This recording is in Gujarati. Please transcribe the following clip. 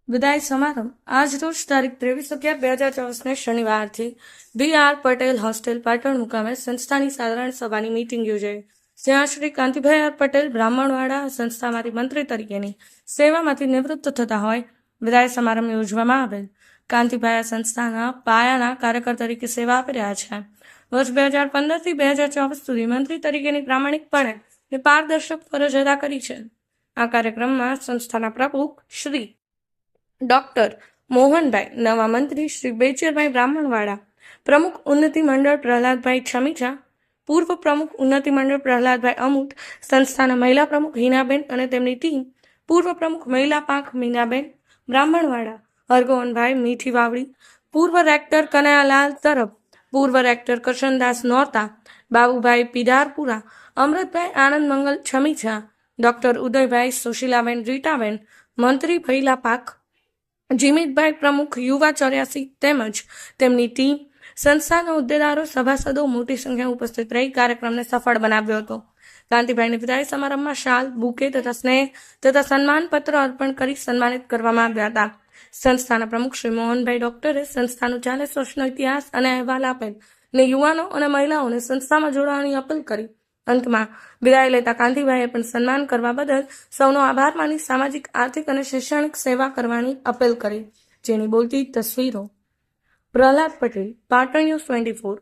વિદાય સમારંભ આજ રોજ તારીખ 23/11/2024 શનિવારથી BR પટેલ હોસ્ટેલ પાટણ મુકામે સંસ્થાની સાધારણ સભાની મીટિંગ યોજાઈ, જ્યાં શ્રી કાંતિભાઈ આર પટેલ બ્રાહ્મણવાડા સંસ્થામાંથી મંત્રી તરીકેની સેવામાંથી નિવૃત્ત થતા હોય વિદાય સમારંભ યોજવામાં આવેલ. કાંતિભાઈ આ સંસ્થાના પાયાના કાર્યકર તરીકે સેવા આપી રહ્યા છે. વર્ષ 2015 થી 2024 સુધી મંત્રી તરીકેની પ્રામાણિકપણે અને પારદર્શક ફરજ અદા કરી છે. આ કાર્યક્રમમાં સંસ્થાના પ્રમુખ શ્રી ડોક્ટર મોહનભાઈ, નવા મંત્રી શ્રી બેચરભાઈ બ્રાહ્મણવાડા, પ્રમુખ ઉન્નતિ મંડળ પ્રહલાદભાઈ છમીજા, પૂર્વ પ્રમુખ ઉન્નતિ મંડળ પ્રહલાદભાઈ અમૂટ, સંસ્થાના મહિલા પ્રમુખ હિનાબેન અને તેમની ટીમ, પૂર્વ પ્રમુખ મહિલા પાંખ મીનાબેન બ્રાહ્મણવાડા, હરગોવનભાઈ મીઠી વાવડી, પૂર્વ રેક્ટર કનૈયાલાલ તરફ, પૂર્વ રેક્ટર કરશનદાસ નોરતા, બાબુભાઈ પીડારપુરા, અમૃતભાઈ આનંદ મંગલ છમીજા, ડોક્ટર ઉદયભાઈ સુશીલાબેન રીટાબેન, મંત્રી મહિલા પાક જીમિતભાઈ પ્રમુખ યુવા 84 તેમજ તેમની ટીમ, સંસ્થાના હોદ્દેદારો, સભાસદો મોટી સંખ્યામાં ઉપસ્થિત રહી કાર્યક્રમને સફળ બનાવ્યો હતો. કાંતિભાઈની વિદાય સમારંભમાં શાલ, બુકે તથા સ્નેહ તથા સન્માનપત્ર અર્પણ કરી સન્માનિત કરવામાં આવ્યા હતા. સંસ્થાના પ્રમુખ શ્રી મોહનભાઈ ડોક્ટરે સંસ્થાનો 40 વર્ષનો ઇતિહાસ અને અહેવાલ આપેલ અને યુવાનો અને મહિલાઓને સંસ્થામાં જોડાવાની અપીલ કરી. અંતમાં વિદાય લેતા કાંતિભાઈએ પણ સન્માન કરવા બદલ સૌનો આભાર માની સામાજિક, આર્થિક અને શૈક્ષણિક સેવા કરવાની અપીલ કરી, જેની બોલતી તસવીરો પ્રહલાદ પટેલ, પાટણ ન્યૂઝ 24.